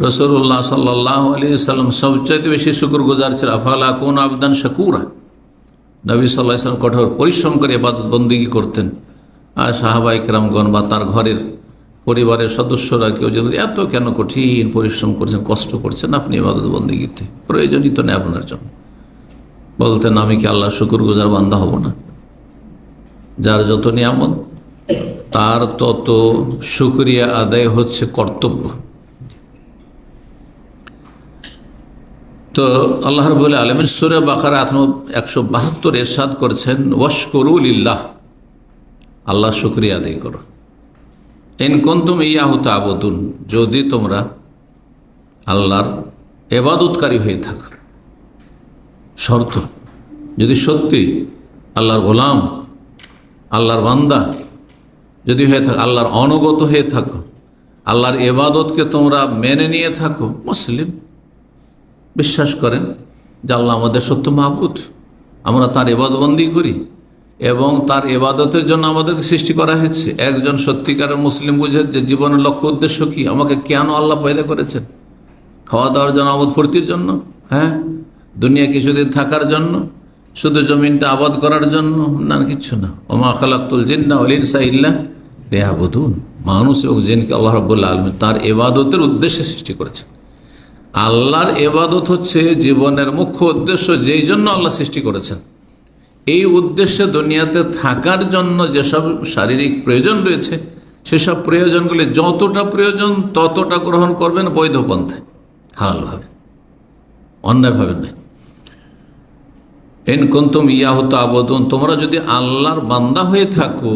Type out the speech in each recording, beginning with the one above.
রাসূলুল্লাহ সাল্লাল্লাহু আলাইহি ওয়াসাল্লাম সবচেয়ে বেশি শুকরগুজার ছিলেন। আফালা আকুনু আবদান শাকুরা, নবী সাল্লাল্লাহু আলাইহি ওয়াসাল্লাম কঠোর পরিশ্রম করে ইবাদত বন্দেগী করতেন। আর সাহাবায়ে কেরামগণ বা তার ঘরের পরিবারের সদস্যরা কেউ যদি এত কেন কঠিন পরিশ্রম করছেন, কষ্ট করছেন আপনি ইবাদত বন্দেগীতে, প্রয়োজনই তো নেই আপনার জন্য। বলতেন আমি কি আল্লাহ শুকরগুজার বান্দা হব না? যার যত নিয়ামত তার তত শুকরিয়া আদায় হচ্ছে কর্তব্য। তো আল্লাহ রাব্বুল আলামিন সূরা বাকারা 172 ইরশাদ করেছেন, ওয়াশকুরু লিল্লাহ, আল্লাহ শুকরিয়া আদায় করো। ইন কুনতুম ইয়াহু তা'বুদুন, যদি তোমরা আল্লাহর ইবাদতকারী হয়ে থাকো। শর্ত, যদি সত্যি আল্লাহর গোলাম, আল্লাহর বান্দা যদি হয়ে থাকো, আল্লাহর অনুগত হয়ে থাকো, আল্লাহর ইবাদতকে তোমরা মেনে নিয়ে থাকো, মুসলিম, বিশ্বাস করেন যে আল্লাহ আমাদের সত্য মাবুদ, আমরা তার ইবাদতবন্দি করি এবং তার ইবাদতের জন্য আমাদেরকে সৃষ্টি করা হয়েছে। একজন সত্যিকারের মুসলিম বুঝে যে জীবনের লক্ষ্য উদ্দেশ্য কি, আমাকে কেন আল্লাহ পয়দা করেছেন? খাওয়া দাওয়ার জন্য, আমোদ ফুর্তির জন্য? হ্যাঁ। দুনিয়া কিছুদিন থাকার জন্য? শুধু জমিনটা আবাদ করার জন্য? না, কিছু না। ওমা খালাকতুল জিন্না ওয়াল ইনসা ইল্লা লিয়াবুদুন, মানুষ এবং জিনকে আল্লাহ রাব্বুল আলামিন তার ইবাদতের উদ্দেশ্যে সৃষ্টি করেছেন। আল্লাহর ইবাদত হচ্ছে জীবনের মুখ্য উদ্দেশ্য, যেই জন্য আল্লাহ সৃষ্টি করেছেন। এই উদ্দেশ্যে দুনিয়াতে থাকার জন্য যেসব শারীরিক প্রয়োজন রয়েছে, সেসব প্রয়োজনগুলি যতটা প্রয়োজন ততটা গ্রহণ করবেন বৈধ পন্থায়, হালালভাবে, অন্যায়ভাবে নয়। ইন কুনতুম ইয়াহু তা'বুদুন, তোমরা যদি আল্লাহর বান্দা হয়ে থাকো,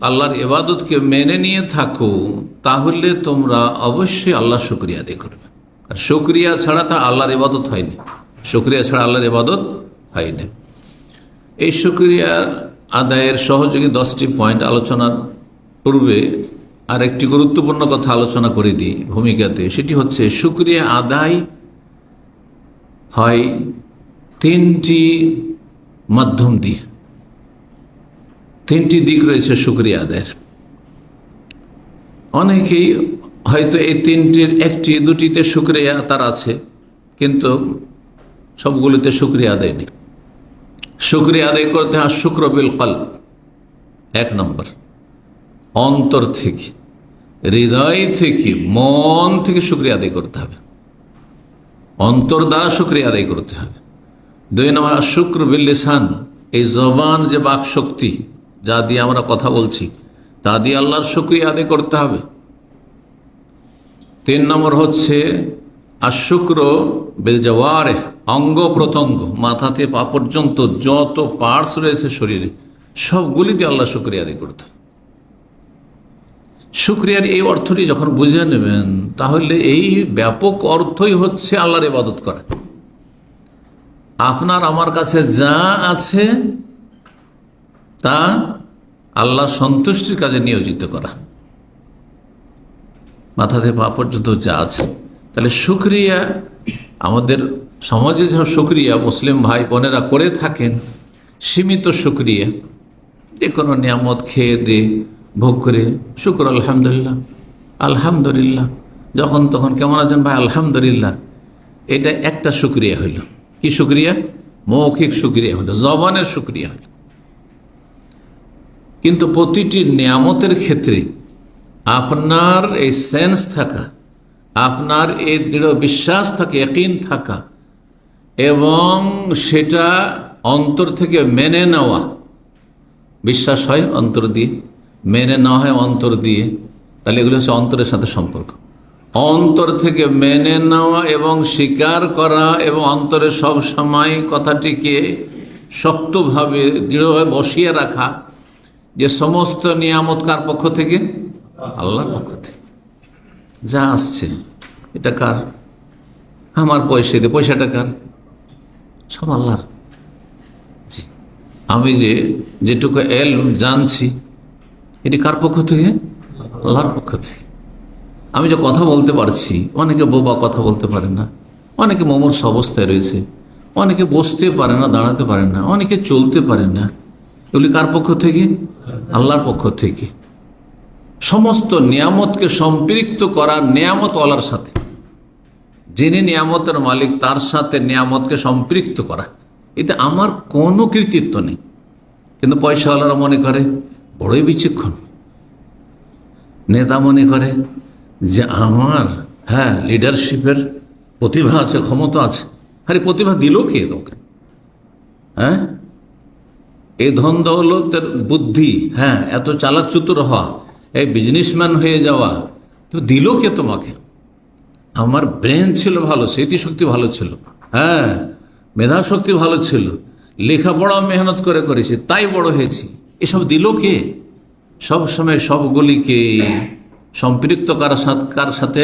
আল্লাহর ইবাদতকে মেনে নিয়ে থাকো, তাহলে তোমরা অবশ্যই আল্লাহর শুকরিয়া আদায় করবে। আর শুকরিয়া ছাড়া তা আল্লাহর ইবাদত হয়নি, শুকরিয়া ছাড়া আল্লাহর ইবাদত হয়নি। এই শুকরিয়া আদায়ের সহযোগী 10টি পয়েন্ট আলোচনার পূর্বে আর একটি গুরুত্বপূর্ণ কথা আলোচনা করে দিই ভূমিকাতে। সেটি হচ্ছে শুকরিয়া আদায় হয় 3টি মাধ্যম দিয়ে, 3টি দিক রয়েছে শুকরিয়া আদায়ের। অনেকেই হয়তো এই 3টির 1টি 2টিতে শুকরিয়া তার আছে, কিন্তু সবগুলিতে শুকরিয়া আদায় নেই। শুকরিয়া আদায় করতে হয় শুকর বিল কলব, 1 নম্বর, অন্তর থেকে, হৃদয় থেকে, মন থেকে শুকরিয়া আদায় করতে হবে, অন্তর দ্বারা শুকরিয়া আদায় করতে হবে। 2 নম্বর শুক্র বিল লিসান, এই জবান যে বাক শক্তি, যা দিয়ে আমরা কথা বলছি, তা দিয়ে আল্লাহর শুকরিয়া আদায় করতে হবে। 3 নম্বর হচ্ছে আশুক্র বিল জাওয়ারিহ, অঙ্গ প্রত্যঙ্গ, মাথা থেকে পা পর্যন্ত যত পার্টস রয়েছে শরীরে, সবগুলি দিয়ে আল্লাহ শুকরিয়া আদায় করতে হবে। শুকরিয়ার এই অর্থটি যখন বুঝে নেবেন, তাহলে এই ব্যাপক অর্থই হচ্ছে আল্লাহর ইবাদত করা। আপনার আমার কাছে যা আছে তা আল্লাহ সন্তুষ্টির কাজে নিয়োজিত করা, মাথা থেকে পা পর্যন্ত যা আছে। তাহলে শুকরিয়া, আমাদের সমাজে যখন শুকরিয়া মুসলিম ভাই বোনেরা করে থাকেন, সীমিত শুকরিয়া, যে কোনো নিয়ামত খেয়ে দিয়ে ভোগ করে শুকর আলহামদুলিল্লাহ, আলহামদুলিল্লাহ, যখন তখন কেমন আছেন ভাই, আলহামদুলিল্লাহ, এটা একটা শুকরিয়া হইল। কি শুকরিয়া? মৌখিক শুকরিয়া হইল, জবানের শুকরিয়া হইল। কিন্তু প্রতিটি নিয়ামতের ক্ষেত্রে আপনার এই সেন্স থাকা, আপনার এই দৃঢ় বিশ্বাস থাকা, ইয়াকিন থাকা, এবং সেটা অন্তর থেকে মেনে নেওয়া। বিশ্বাস হয় অন্তর দিয়ে, মেনে নেওয়া হয় অন্তর দিয়ে, তাহলে এগুলো হচ্ছে অন্তরের সাথে সম্পর্ক। অন্তর থেকে মেনে নেওয়া এবং স্বীকার করা এবং অন্তরে সব সময় কথাটিকে শক্তভাবে দৃঢ়ভাবে বসিয়ে রাখা যে সমস্ত নিয়ামত কার পক্ষ থেকে? আল্লাহর পক্ষ থেকে। যা আসছে এটা কার? আমার পয়সা দিয়ে, পয়সাটা কার? সব আল্লাহর। জি, আমি যেটুকু এলম জানছি এটি কার পক্ষ থেকে? আল্লাহর পক্ষ থেকে। আমি যে কথা বলতে পারছি, অনেকে বোবা, কথা বলতে পারে না, অনেকে মুমূর্ষ অবস্থায় রয়েছে, অনেকে বসতে পারে না, দাঁড়াতে পারে না, অনেকে চলতে পারে না, এগুলি কার পক্ষ থেকে? আল্লাহর পক্ষ থেকে। সমস্ত নিয়ামতকে সম্পৃক্ত করা নিয়ামত ওয়ালার সাথে, যিনি নিয়ামতের মালিক তার সাথে নিয়ামতকে সম্পৃক্ত করা, এটা আমার কোনো কৃতিত্ব নেই। কিন্তু পয়সাওয়ালারা মনে করে বড়ই বিচক্ষণ, নেতা মনে করে যে আমার লিডারশিপের প্রতিভা আছে, ক্ষমতা আছে। আরে প্রতিভা দিল কে তোকে? এই ধন দৌলতের বুদ্ধি, এত চালাক চতুর হওয়া, এই বিজনেসম্যান হয়ে যাওয়া, তো দিল কে তোমাকে? আমার ব্রেন ছিল ভালো, স্মৃতিশক্তি ভালো ছিল, মেধা শক্তি ভালো ছিল, লেখাপড়া মেহনত করে করেছি, তাই বড় হয়েছি। এসব দিল কে? সব সময় সবগুলিকে সম্পৃক্ত কার সাথে?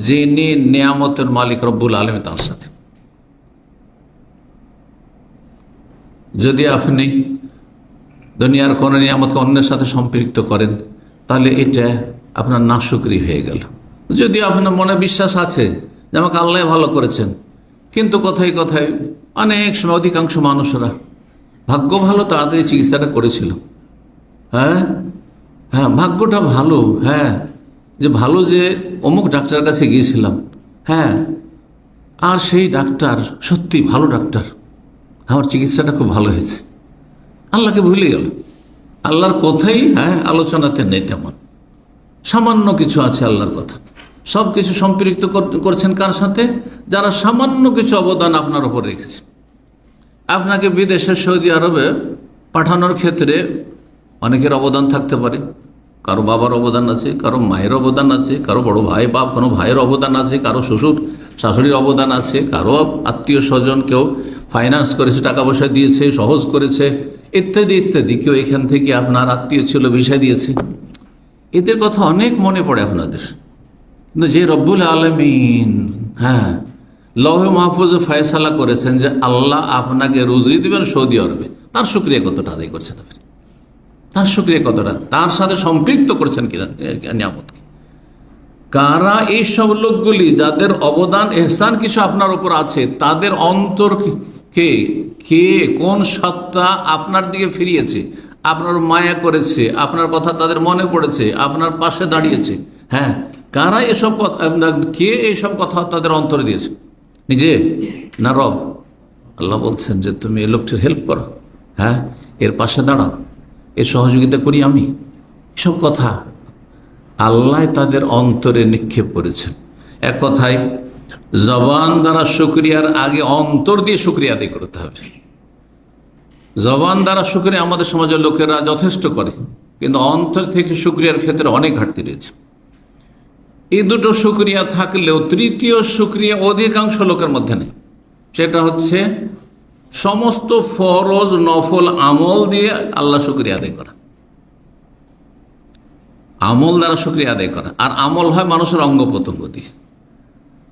যিনি নিয়ামতের মালিক রব্বুল আলামিন, তার সাথে। যদি আপনি দুনিয়ার কোন নিয়ামতকে অন্যের সাথে সম্পৃক্ত করেন, তাহলে এটা আপনার নাশুকরি হয়ে গেল। যদি আপনার মনে বিশ্বাস আছে যে আমাকে আল্লাহ ভালো করেছেন, কিন্তু কথায় কথায় অনেক সময় অধিকাংশ মানুষরা ভাগ্য ভালো, তাড়াতাড়ি চিকিৎসাটা করেছিল। ভাগ্যটা ভালো, যে ভালো যে অমুক ডাক্তারের কাছে গিয়েছিলাম, আর সেই ডাক্তার সত্যি ভালো ডাক্তার, আমার চিকিৎসাটা খুব ভালো হয়েছে। আল্লাহকে ভুলে গেল। আল্লাহর কথাই আলোচনাতে নেই তেমন। সামান্য কিছু আছে আল্লাহর কথা, সব কিছু সম্পৃক্ত করছেন কার সাথে? যারা সামান্য কিছু অবদান আপনার উপর রেখেছে। আপনাকে বিদেশে সৌদি আরবে পাঠানোর ক্ষেত্রে অনেকের অবদান থাকতে পারে। কারো বাবার অবদান আছে, কারো মায়ের অবদান আছে, কারো বড় ভাই বা কোনো ভাইয়ের অবদান আছে, কারো শ্বশুর শাশুড়ির অবদান আছে, কারো আত্মীয় স্বজন কেউ ফাইন্যান্স করেছে, টাকা পয়সা দিয়েছে, সহজ করেছে, ইত্যাদি ইত্যাদি। কেউ এখান থেকে আপনার আত্মীয় ছিল, ভিসা দিয়েছে। এদের কথা অনেক মনে পড়ে আপনাদের। কিন্তু যে রব্বুল আলামিন লৌহে মাহফুজে ফয়সালা করেছেন যে আল্লাহ আপনাকে রুজি দিবেন সৌদি আরবে, তার শুকরিয়া কতটা আদায় করছেন আপনি? তার শুকরিয়া কতটা? তার সাথে সম্পৃক্ত করছেন কিনা নিয়ামতকে? কারা এইসব লোকগুলি যাদের অবদান এহসান কিছু আপনার উপর আছে, তাদের অন্তরকে কে কোন সত্তা আপনার দিকে ফিরিয়েছে, আপনার মায়া করেছে, আপনার কথা তাদের মনে পড়েছে, আপনার পাশে দাঁড়িয়েছে? কারা এসব কথা, কে এইসব কথা তাদের অন্তরে দিয়েছে? নিজে না রব? আল্লাহ বলছেন যে তুমি এই লোকটির হেল্প করো, এর পাশে দাঁড়াও, এর সহযোগিতা করি আমি। এসব কথা আল্লাহ তাদের অন্তরে নিক্ষেপ করেছেন। এক কথায় জবান দ্বারা শুকরিয়ার আগে অন্তর দিয়ে শুকরিয়া আদায় করতে হবে। জবান দ্বারা শুকরিয়া আমাদের সমাজের লোকেরা যথেষ্ট করে, কিন্তু অন্তর থেকে শুকরিয়ার ক্ষেত্রে অনেক ঘাটতি রয়েছে। এই দুটো শুকরিয়া থাকলেও তৃতীয় শুকরিয়া অধিকাংশ লোকের মধ্যে নেই। সেটা হচ্ছে সমস্ত ফরজ নফল আমল দিয়ে আল্লাহ শুকরিয়া আদায় করা, আমল দ্বারা শুকরিয়া আদায় করা। আর আমল হয় মানুষের অঙ্গ প্রত্যঙ্গ দিয়ে,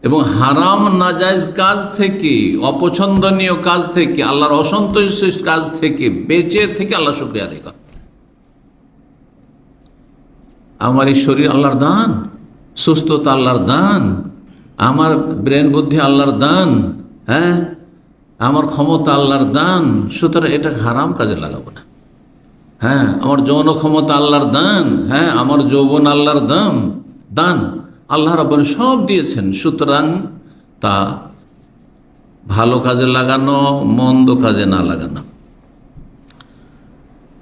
এবং হারাম নাজায়েজ কাজ থেকে, অপছন্দনীয় কাজ থেকে, আল্লাহর অসন্তোষের কাজ থেকে বেঁচে থেকে আল্লাহ শুকরিয়া আদায় করা। আমার এই শরীর আল্লাহর দান, সুস্থতা আল্লাহর দান, আমার ব্রেন বুদ্ধি আল্লাহর দান, আমার ক্ষমতা আল্লাহর দান, সুতরাং এটা হারাম কাজে লাগাবো না। আমার যৌন ক্ষমতা আল্লাহর দান, আমার যৌবন আল্লাহর দান, আল্লাহ রাব্বুল সব দিয়েছেন। সুতরাং তা ভালো কাজে লাগানো, মন্দ কাজে না লাগানো।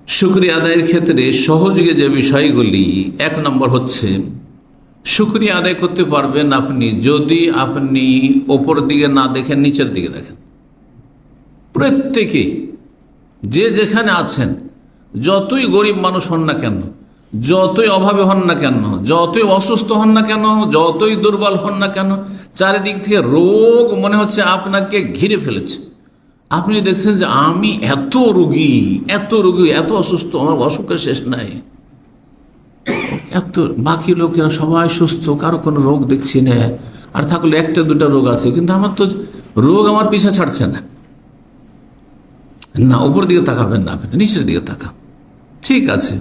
শুকরিয়া আদায়ের ক্ষেত্রে সহযোগী যে বিষয়গুলি, এক নম্বর হচ্ছে শুকরিয়া আদায় করতে পারবেন আপনি যদি আপনি ওপর দিকে না দেখেন, নিচের দিকে দেখেন। প্রত্যেকে যে যেখানে আছেন, যতই গরিব মানুষ হন না কেন, যতই অভাবে হন না কেন, যতই অসুস্থ হন না কেন, যতই দুর্বল হন না কেন, চারিদিক থেকে রোগ মনে হচ্ছে আপনাকে ঘিরে ফেলেছে। আপনি দেখছেন যে আমি এত রোগী, এত অসুস্থ, আমার অসুখের শেষ নাই। এত বাকি লোকেরা সবাই সুস্থ, কারো কোনো রোগ দেখছি না, আর থাকলে একটা দুটা রোগ আছে, কিন্তু আমার তো রোগ আমার পিছা ছাড়ছে না। না, উপর দিকে তাকাবেন না, আপনি নিচের দিকে তাকান। ঠিক আছে,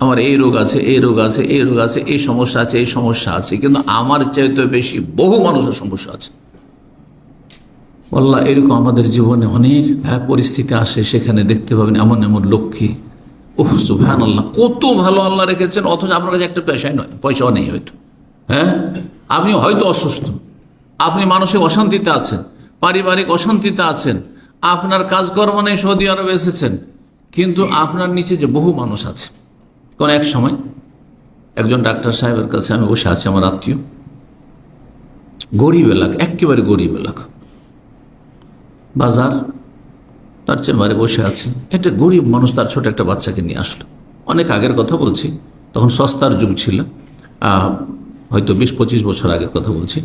আমার এই রোগ আছে, এই রোগ আছে, এই রোগ আছে, এই সমস্যা আছে, এই সমস্যা আছে, কিন্তু আমার চাইতে বেশি বহু মানুষের সমস্যা আছে। আল্লাহ এরকম আমাদের জীবনে অনেক পরিস্থিতি আসে, সেখানে দেখতে পাবেন এমন এমন লোককে, সুবহানাল্লাহ, কত ভালো আল্লাহ রেখেছেন, অথচ আপনার কাছে একটা পয়সাও নেই হয়তো। আপনি হয়তো অসুস্থ, আপনি মানসিক অশান্তিতে আছেন, পারিবারিক অশান্তিতে আছেন, আপনার কাজকর্ম নেই, সৌদি আরবে এসেছেন, কিন্তু আপনার নিচে যে বহু মানুষ আছে। কোন এক সময় একজন ডাক্তার সাহেবের কাছে আমি বসে আছি, আমার আত্মীয়, গরিব এলাকা, একেবারে গরিব এলাকা, বাজার, তার চেম্বারে বসে আছে। একটা গরিব মানুষ তার ছোট একটা বাচ্চাকে নিয়ে আসলো। অনেক আগের কথা বলছি, তখন সস্তার যুগ ছিল, হয়তো 20-25 বছর আগের কথা বলছি।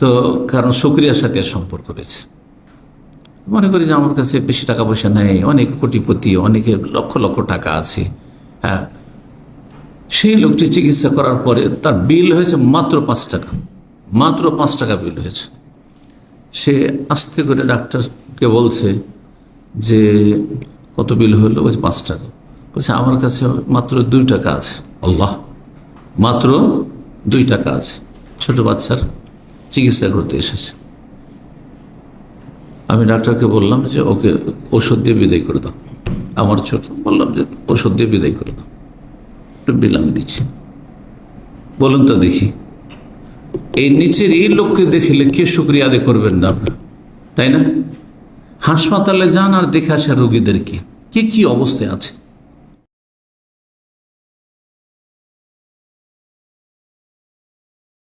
তো কারণ শুকরিয়ার সাথে এর সম্পর্ক রয়েছে। মনে করি যে আমার কাছে বেশি টাকা পয়সা নেই, অনেক কোটিপতি, অনেকের লক্ষ লক্ষ টাকা আছে। হ্যাঁ, সেই লোকটি চিকিৎসা করার পরে তার বিল হয়েছে মাত্র 5 টাকা, মাত্র 5 টাকা বিল হয়েছে। সে আস্তে করে ডাক্তারকে বলছে যে কত বিল হলো? বলছে 5 টাকা। বলছে আমার কাছে মাত্র 2 টাকা আছে। আল্লাহ, মাত্র 2 টাকা আছে, ছোট বাচ্চার চিকিৎসা করতে এসেছে। আমি ডাক্তারকে বললাম যে ওকে ওষুধ দিয়ে বিদায় করে দাও। আমার ছোট, বললাম যে ওষুধ দিয়ে বিদায় করে দাও, একটু বিল আমি দিচ্ছি। বলুন তো দেখি, এই নিচের এই লোককে দেখিলে কে শুকরিয়া আদায় করবেন না আপনার, তাই না? হাসপাতালে যান আর দেখে আসা রোগীদেরকে কে কি অবস্থায় আছে।